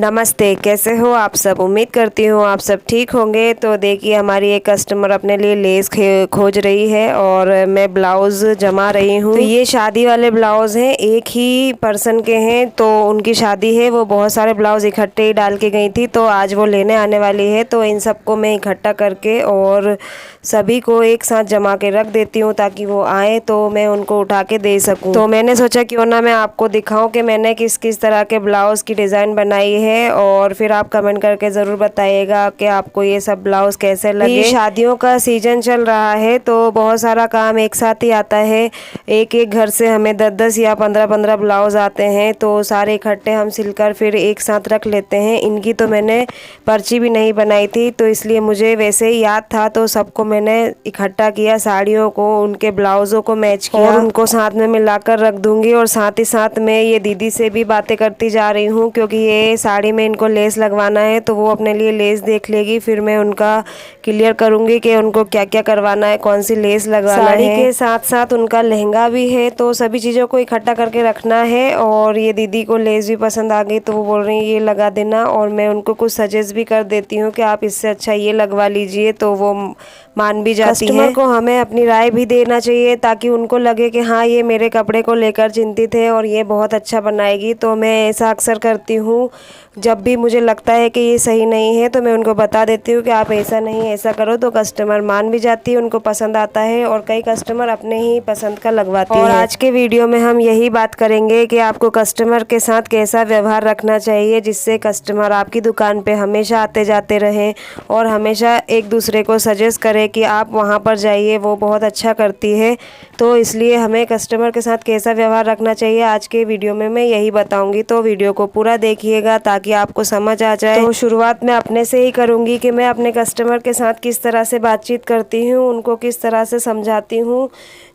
नमस्ते, कैसे हो आप सब। उम्मीद करती हूँ आप सब ठीक होंगे। तो देखिए हमारी एक कस्टमर अपने लिए लेस खोज रही है और मैं ब्लाउज़ जमा रही हूँ। तो ये शादी वाले ब्लाउज़ हैं, एक ही पर्सन के हैं। तो उनकी शादी है, वो बहुत सारे ब्लाउज़ इकट्ठे ही डाल के गई थी। तो आज वो लेने आने वाली है, तो इन सबको मैं इकट्ठा करके और सभी को एक साथ जमा के रख देती हूँ ताकि वो आए तो मैं उनको उठा के दे सकूँ। तो मैंने सोचा क्यों ना मैं आपको दिखाऊँ कि मैंने किस किस तरह के ब्लाउज़ की डिज़ाइन बनाई है, और फिर आप कमेंट करके ज़रूर बताइएगा कि आपको ये सब ब्लाउज़ कैसे लगे। शादियों का सीज़न चल रहा है तो बहुत सारा काम एक साथ ही आता है। एक एक घर से हमें 10-10 या 15-15 ब्लाउज़ आते हैं, तो सारे इकट्ठे हम सिलकर फिर एक साथ रख लेते हैं। इनकी तो मैंने पर्ची भी नहीं बनाई थी, तो इसलिए मुझे वैसे ही याद था, तो सबको मैंने इकट्ठा किया, साड़ियों को उनके ब्लाउज़ों को मैच किया और उनको साथ में मिलाकर रख दूँगी। और साथ ही साथ मैं ये दीदी से भी बातें करती जा रही हूँ, क्योंकि ये साड़ी में इनको लेस लगवाना है, तो वो अपने लिए लेस देख लेगी। फिर मैं उनका क्लियर करूँगी कि उनको क्या क्या करवाना है, कौन सी लेस लगवाना है। साड़ी के साथ साथ उनका लहंगा भी है, तो सभी चीज़ों को इकट्ठा करके रखना है। और ये दीदी को लेस भी पसंद आ गई, तो वो बोल रही है ये लगा देना, और मैं उनको कुछ सजेस्ट भी कर देती हूँ कि आप इससे अच्छा ये लगवा लीजिए, तो वो मान भी जाती है। कस्टमर को हमें अपनी राय भी देना चाहिए ताकि उनको लगे कि हाँ ये मेरे कपड़े को लेकर चिंतित है और ये बहुत अच्छा बनाएगी। तो मैं ऐसा अक्सर करती हूँ, जब भी मुझे लगता है कि ये सही नहीं है तो मैं उनको बता देती हूँ कि आप ऐसा नहीं ऐसा करो, तो कस्टमर मान भी जाती है, उनको पसंद आता है। और कई कस्टमर अपने ही पसंद का लगवाती है। और आज के वीडियो में हम यही बात करेंगे कि आपको कस्टमर के साथ कैसा व्यवहार रखना चाहिए, जिससे कस्टमर आपकी दुकान पे हमेशा आते जाते रहें और हमेशा एक दूसरे को सजेस्ट करें कि आप वहाँ पर जाइए, वो बहुत अच्छा करती है। तो इसलिए हमें कस्टमर के साथ कैसा व्यवहार रखना चाहिए, आज के वीडियो में मैं यही बताऊँगी। तो वीडियो को पूरा देखिएगा ताकि आपको समझ आ जाए। तो शुरुआत मैं अपने से ही करूँगी कि मैं अपने कस्टमर के साथ किस तरह से बातचीत करती हूँ, उनको किस तरह से समझाती हूँ,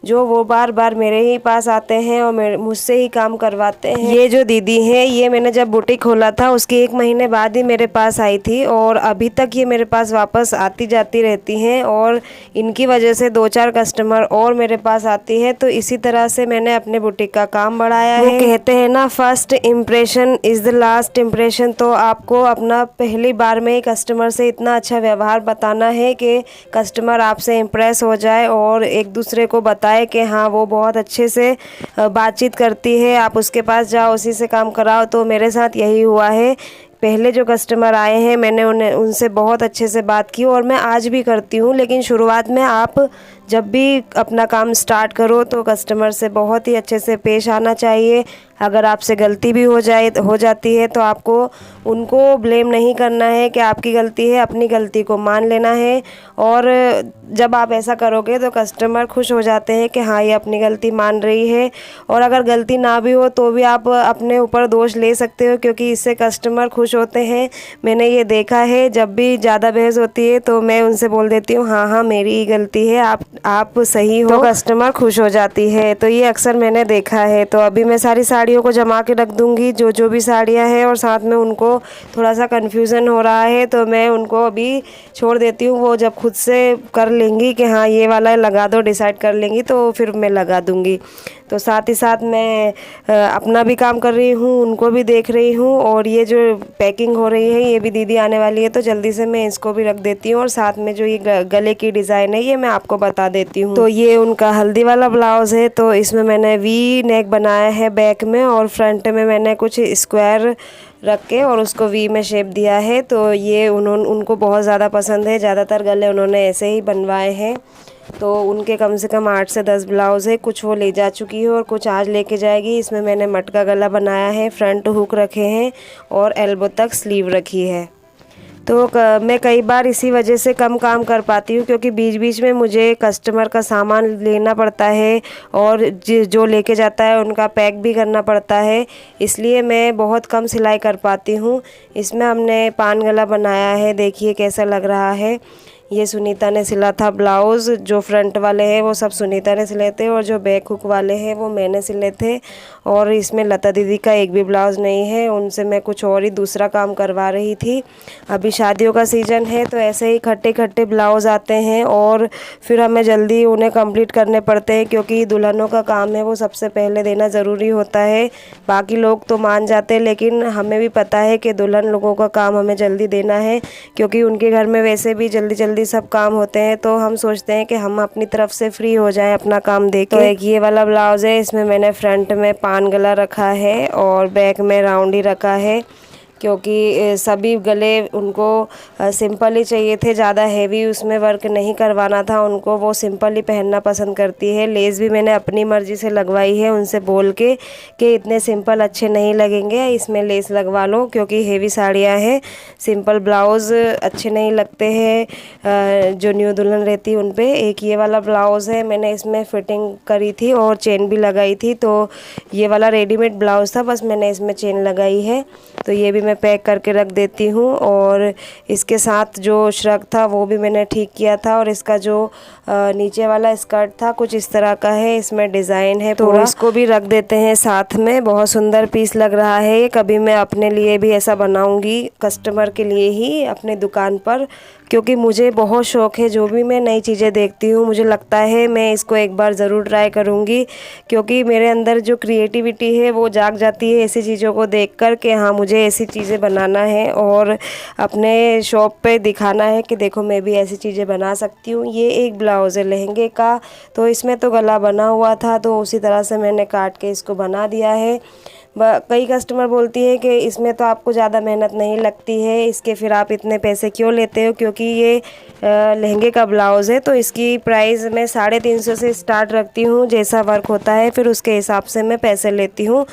जो वो बार बार मेरे ही पास आते हैं और मुझसे ही काम करवाते हैं। ये जो दीदी हैं, ये मैंने जब बुटीक खोला था उसके 1 महीने बाद ही मेरे पास आई थी, और अभी तक ये मेरे पास वापस आती जाती रहती हैं, और इनकी वजह से 2-4 कस्टमर और मेरे पास आती है। तो इसी तरह से मैंने अपने बुटीक का काम बढ़ाया है। वो कहते हैं ना, first impression is the last impression. तो आपको अपना पहली बार में कस्टमर से इतना अच्छा व्यवहार बताना है कि कस्टमर आपसे इम्प्रेस हो जाए और एक दूसरे को बताए कि हाँ वो बहुत अच्छे से बातचीत करती है, आप उसके पास जाओ, उसी से काम कराओ। तो मेरे साथ यही हुआ है। पहले जो कस्टमर आए हैं मैंने उनसे बहुत अच्छे से बात की, और मैं आज भी करती हूँ। लेकिन शुरुआत में आप जब भी अपना काम स्टार्ट करो तो कस्टमर से बहुत ही अच्छे से पेश आना चाहिए। अगर आपसे गलती भी हो जाती है तो आपको उनको ब्लेम नहीं करना है कि आपकी गलती है, अपनी गलती को मान लेना है। और जब आप ऐसा करोगे तो कस्टमर खुश हो जाते हैं कि हाँ ये अपनी गलती मान रही है। और अगर गलती ना भी हो तो भी आप अपने ऊपर दोष ले सकते हो, क्योंकि इससे कस्टमर खुश होते हैं। मैंने ये देखा है, जब भी ज़्यादा बहस होती है तो मैं उनसे बोल देती हूँ हाँ हाँ मेरी ही गलती है, आप सही हो, तो कस्टमर खुश हो जाती है। तो ये अक्सर मैंने देखा है। तो अभी मैं सारी साड़ियों को जमा के रख दूँगी, जो भी साड़ियाँ हैं, और साथ में उनको थोड़ा सा कन्फ्यूज़न हो रहा है तो मैं उनको अभी छोड़ देती हूँ। वो जब खुद से कर लेंगी कि हाँ ये वाला लगा दो, डिसाइड कर लेंगी, तो फिर मैं लगा दूँगी। तो साथ ही साथ मैं अपना भी काम कर रही हूँ, उनको भी देख रही हूँ। और ये जो पैकिंग हो रही है, ये भी दीदी आने वाली है, तो जल्दी से मैं इसको भी रख देती हूँ। और साथ में जो ये गले की डिज़ाइन है ये मैं आपको बता देती हूँ। तो ये उनका हल्दी वाला ब्लाउज़ है, तो इसमें मैंने वी नेक बनाया है बैक में, और फ्रंट में मैंने कुछ स्क्वायर रख के और उसको वी में शेप दिया है। तो ये उनको बहुत ज़्यादा पसंद है। ज़्यादातर गले उन्होंने ऐसे ही बनवाए हैं। तो उनके कम से कम 8 से 10 ब्लाउज़ है, कुछ वो ले जा चुकी है और कुछ आज लेके जाएगी। इसमें मैंने मटका गला बनाया है, फ्रंट हुक रखे हैं और एल्बो तक स्लीव रखी है। तो मैं कई बार इसी वजह से कम काम कर पाती हूँ, क्योंकि बीच बीच में मुझे कस्टमर का सामान लेना पड़ता है और जो लेके जाता है उनका पैक भी करना पड़ता है, इसलिए मैं बहुत कम सिलाई कर पाती हूँ। इसमें हमने पान गला बनाया है, देखिए कैसा लग रहा है। ये सुनीता ने सिला था ब्लाउज़। जो फ्रंट वाले हैं वो सब सुनीता ने सिले थे और जो बैक हुक वाले हैं वो मैंने सिले थे। और इसमें लता दीदी का एक भी ब्लाउज़ नहीं है, उनसे मैं कुछ और ही दूसरा काम करवा रही थी। अभी शादियों का सीज़न है तो ऐसे ही खट्टे खट्टे ब्लाउज़ आते हैं और फिर हमें जल्दी उन्हें कंप्लीट करने पड़ते हैं, क्योंकि दुल्हनों का काम है वो सबसे पहले देना ज़रूरी होता है। बाकी लोग तो मान जाते हैं, लेकिन हमें भी पता है कि दुल्हन लोगों का काम हमें जल्दी देना है, क्योंकि उनके घर में वैसे भी जल्दी जल्दी सब काम होते हैं। तो हम सोचते हैं कि हम अपनी तरफ से फ्री हो जाएं अपना काम देके। तो एक ये वाला ब्लाउज़ है, इसमें मैंने फ्रंट में पान गला रखा है और बैक में राउंड ही रखा है, क्योंकि सभी गले उनको सिंपल ही चाहिए थे, ज़्यादा हैवी उसमें वर्क नहीं करवाना था उनको। वो सिंपल ही पहनना पसंद करती है। लेस भी मैंने अपनी मर्ज़ी से लगवाई है उनसे बोल के कि इतने सिंपल अच्छे नहीं लगेंगे, इसमें लेस लगवा लो, क्योंकि हेवी साड़ियाँ हैं, सिंपल ब्लाउज़ अच्छे नहीं लगते हैं जो न्यू दुल्हन रहती है उन पर। एक ये वाला ब्लाउज़ है, मैंने इसमें फ़िटिंग करी थी और चेन भी लगाई थी। तो ये वाला रेडीमेड ब्लाउज़ था, बस मैंने इसमें चेन लगाई है। तो ये भी मैं पैक करके रख देती हूँ। और इसके साथ जो श्रग था वो भी मैंने ठीक किया था, और इसका जो नीचे वाला स्कर्ट था कुछ इस तरह का है, इसमें डिज़ाइन है, तो इसको भी रख देते हैं साथ में। बहुत सुंदर पीस लग रहा है। कभी मैं अपने लिए भी ऐसा बनाऊंगी, कस्टमर के लिए ही अपने दुकान पर, क्योंकि मुझे बहुत शौक़ है। जो भी मैं नई चीज़ें देखती हूँ मुझे लगता है मैं इसको एक बार ज़रूर ट्राई करूँगी, क्योंकि मेरे अंदर जो क्रिएटिविटी है वो जाग जाती है ऐसी चीज़ों को देखकर कि हाँ मुझे ऐसी चीज़ें बनाना है और अपने शॉप पे दिखाना है कि देखो मैं भी ऐसी चीज़ें बना सकती हूँ। ये एक ब्लाउज़ है लहंगे का, तो इसमें तो गला बना हुआ था तो उसी तरह से मैंने काट के इसको बना दिया है। कई कस्टमर बोलती है कि इसमें तो आपको ज़्यादा मेहनत नहीं लगती है, इसके फिर आप इतने पैसे क्यों लेते हो, क्योंकि ये लहंगे का ब्लाउज़ है तो इसकी प्राइस मैं 350 से स्टार्ट रखती हूँ। जैसा वर्क होता है फिर उसके हिसाब से मैं पैसे लेती हूँ।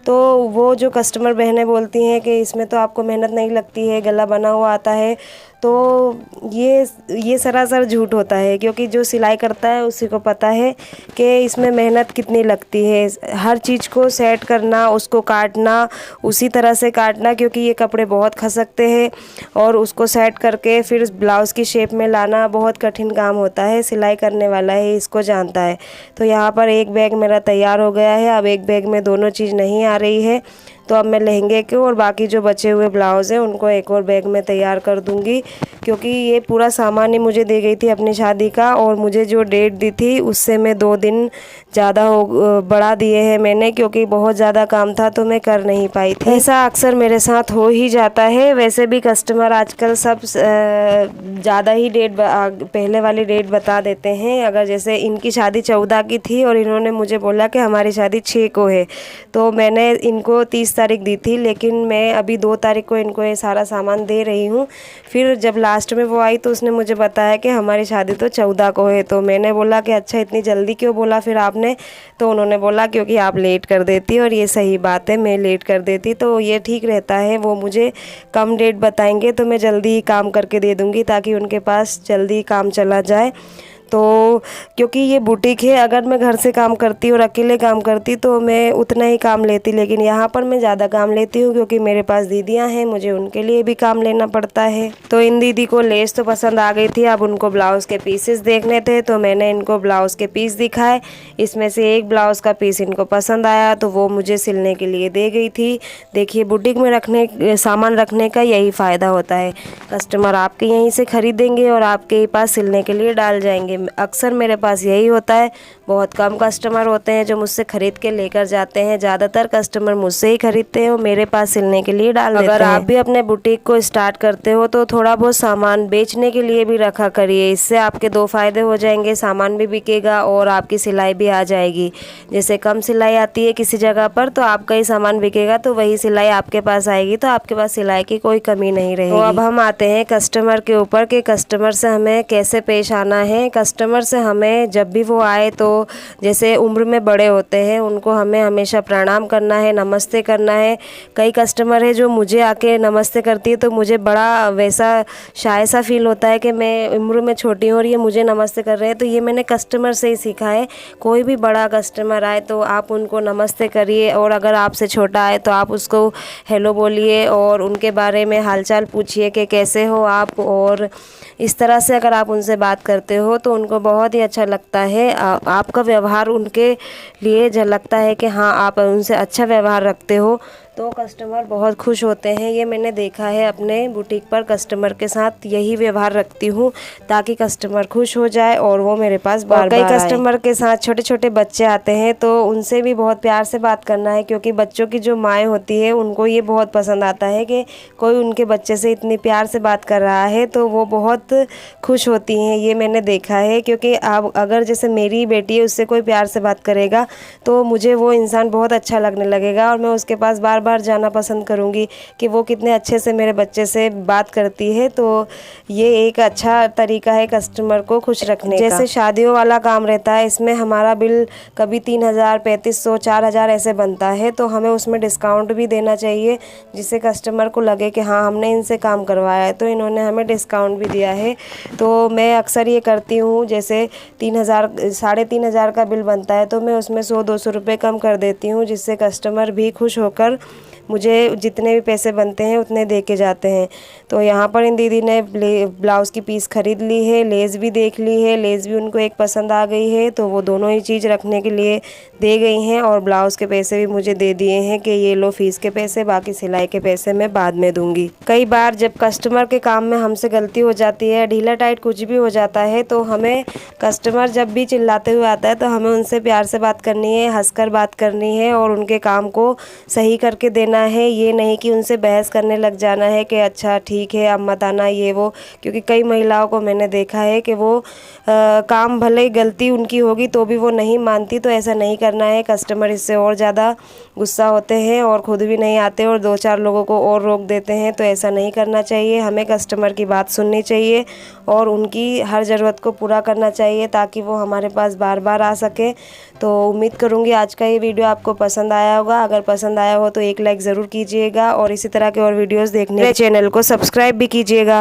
तो वो जो कस्टमर बहनें बोलती हैं कि इसमें तो आपको मेहनत नहीं लगती है, गला बना हुआ आता है, तो ये सरासर झूठ होता है, क्योंकि जो सिलाई करता है उसी को पता है कि इसमें मेहनत कितनी लगती है। हर चीज़ को सेट करना, उसको काटना, उसी तरह से काटना, क्योंकि ये कपड़े बहुत खसकते हैं और उसको सेट करके फिर ब्लाउज़ की शेप में लाना बहुत कठिन काम होता है। सिलाई करने वाला है इसको जानता है। तो यहाँ पर एक बैग मेरा तैयार हो गया है। अब एक बैग में दोनों चीज़ नहीं आ रही है, तो अब मैं लहंगे के और बाकी जो बचे हुए ब्लाउज़ हैं उनको एक और बैग में तैयार कर दूंगी, क्योंकि ये पूरा सामान ही मुझे दे गई थी अपनी शादी का, और मुझे जो डेट दी थी उससे मैं 2 दिन ज़्यादा बढ़ा दिए हैं मैंने, क्योंकि बहुत ज़्यादा काम था तो मैं कर नहीं पाई थी। ऐसा अक्सर मेरे साथ हो ही जाता है। वैसे भी कस्टमर आजकल सब ज़्यादा ही डेट पहले वाली डेट बता देते हैं। अगर जैसे इनकी शादी 14 की थी और इन्होंने मुझे बोला कि हमारी शादी 6 को है, तो मैंने इनको 30 तारीख दी थी, लेकिन मैं अभी 2 तारीख को इनको ये सारा सामान दे रही हूँ। फिर जब लास्ट में वो आई तो उसने मुझे बताया कि हमारी शादी तो 14 को है। तो मैंने बोला कि अच्छा इतनी जल्दी क्यों बोला फिर आपने, तो उन्होंने बोला क्योंकि आप लेट कर देती, और ये सही बात है, मैं लेट कर देती तो ये ठीक रहता है। वो मुझे कम डेट बताएंगे तो मैं जल्दी ही काम करके दे दूँगी, ताकि उनके पास जल्दी काम चला जाए। तो क्योंकि ये बुटीक है, अगर मैं घर से काम करती और अकेले काम करती तो मैं उतना ही काम लेती, लेकिन यहाँ पर मैं ज़्यादा काम लेती हूँ क्योंकि मेरे पास दीदियाँ हैं, मुझे उनके लिए भी काम लेना पड़ता है। तो इन दीदी को लेस तो पसंद आ गई थी, अब उनको ब्लाउज़ के पीसेस देखने थे, तो मैंने इनको ब्लाउज़ के पीस दिखाए। इसमें से एक ब्लाउज़ का पीस इनको पसंद आया तो वो मुझे सिलने के लिए दे गई थी। देखिए बुटीक में सामान रखने का यही फ़ायदा होता है, कस्टमर आपके यहीं से ख़रीदेंगे और आपके ही पास सिलने के लिए डाल जाएंगे। अक्सर मेरे पास यही होता है। बहुत कम कस्टमर होते हैं जो मुझसे ख़रीद के लेकर जाते हैं, ज़्यादातर कस्टमर मुझसे ही ख़रीदते हैं और मेरे पास सिलने के लिए डाल देते हैं। अगर आप भी अपने बुटीक को स्टार्ट करते हो तो थोड़ा बहुत सामान बेचने के लिए भी रखा करिए। इससे आपके 2 फ़ायदे हो जाएंगे, सामान भी बिकेगा और आपकी सिलाई भी आ जाएगी। जैसे कम सिलाई आती है किसी जगह पर तो आपका ही सामान बिकेगा, तो वही सिलाई आपके पास आएगी, तो आपके पास सिलाई की कोई कमी नहीं रहेगी। तो अब हम आते हैं कस्टमर के ऊपर कि कस्टमर से हमें कैसे पेश आना है। कस्टमर से हमें जब भी वो आए तो जैसे उम्र में बड़े होते हैं उनको हमें हमेशा प्रणाम करना है, नमस्ते करना है। कई कस्टमर है जो मुझे आके नमस्ते करती है तो मुझे बड़ा वैसा शाय सा फील होता है कि मैं उम्र में छोटी हूँ और ये मुझे नमस्ते कर रहे हैं। तो ये मैंने कस्टमर से ही सीखा है। कोई भी बड़ा कस्टमर आए तो आप उनको नमस्ते करिए, और अगर आपसे छोटा आए तो आप उसको हेलो बोलिए और उनके बारे में हालचाल पूछिए कि कैसे हो आप। और इस तरह से अगर आप उनसे बात करते हो तो उनको बहुत ही अच्छा लगता है। आपका व्यवहार उनके लिए झलकता है कि हाँ आप उनसे अच्छा व्यवहार रखते हो, तो कस्टमर बहुत खुश होते हैं। ये मैंने देखा है अपने बुटीक पर, कस्टमर के साथ यही व्यवहार रखती हूँ ताकि कस्टमर खुश हो जाए और वो मेरे पास बार बार आए। कई कस्टमर के साथ छोटे छोटे बच्चे आते हैं तो उनसे भी बहुत प्यार से बात करना है, क्योंकि बच्चों की जो माएँ होती है उनको ये बहुत पसंद आता है कि कोई उनके बच्चे से इतनी प्यार से बात कर रहा है, तो वो बहुत खुश होती हैं। ये मैंने देखा है, क्योंकि अब अगर जैसे मेरी बेटी है उससे कोई प्यार से बात करेगा तो मुझे वो इंसान बहुत अच्छा लगने लगेगा और मैं उसके पास बार बार जाना पसंद करूंगी कि वो कितने अच्छे से मेरे बच्चे से बात करती है। तो ये एक अच्छा तरीका है कस्टमर को खुश रखने का। जैसे शादियों वाला काम रहता है, इसमें हमारा बिल कभी 3000, 3500, 4000 ऐसे बनता है, तो हमें उसमें डिस्काउंट भी देना चाहिए जिससे कस्टमर को लगे कि हाँ हमने इनसे काम करवाया है तो इन्होंने हमें डिस्काउंट भी दिया है। तो मैं अक्सर ये करती हूँ, जैसे 3000, 3500 का बिल बनता है तो मैं उसमें 100-200 रुपये कम कर देती हूँ, जिससे कस्टमर भी खुश होकर मुझे जितने भी पैसे बनते हैं उतने दे के जाते हैं। तो यहाँ पर इन दीदी ने ब्लाउज़ की पीस ख़रीद ली है, लेस भी देख ली है, लेस भी उनको एक पसंद आ गई है, तो वो दोनों ही चीज़ रखने के लिए दे गई हैं और ब्लाउज़ के पैसे भी मुझे दे दिए हैं कि ये लो फ़ीस के पैसे, बाकी सिलाई के पैसे मैं बाद में दूँगी। कई बार जब कस्टमर के काम में हमसे गलती हो जाती है, ढीला टाइट कुछ भी हो जाता है, तो हमें कस्टमर जब भी चिल्लाते हुए आता है तो हमें उनसे प्यार से बात करनी है, हंसकर बात करनी है और उनके काम को सही करके देना है। ये नहीं कि उनसे बहस करने लग जाना है कि अच्छा ठीक है अब मत आना ये वो, क्योंकि कई महिलाओं को मैंने देखा है कि वो काम भले ही गलती उनकी होगी तो भी वो नहीं मानती। तो ऐसा नहीं करना है, कस्टमर इससे और ज़्यादा गुस्सा होते हैं और ख़ुद भी नहीं आते और 2-4 लोगों को और रोक देते हैं। तो ऐसा नहीं करना चाहिए, हमें कस्टमर की बात सुननी चाहिए और उनकी हर ज़रूरत को पूरा करना चाहिए ताकि वो हमारे पास बार बार आ सके। तो उम्मीद करूँगी आज का ये वीडियो आपको पसंद आया होगा। अगर पसंद आया हो तो एक लाइक ज़रूर कीजिएगा और इसी तरह के और वीडियोस देखने के चैनल को सब्सक्राइब भी कीजिएगा।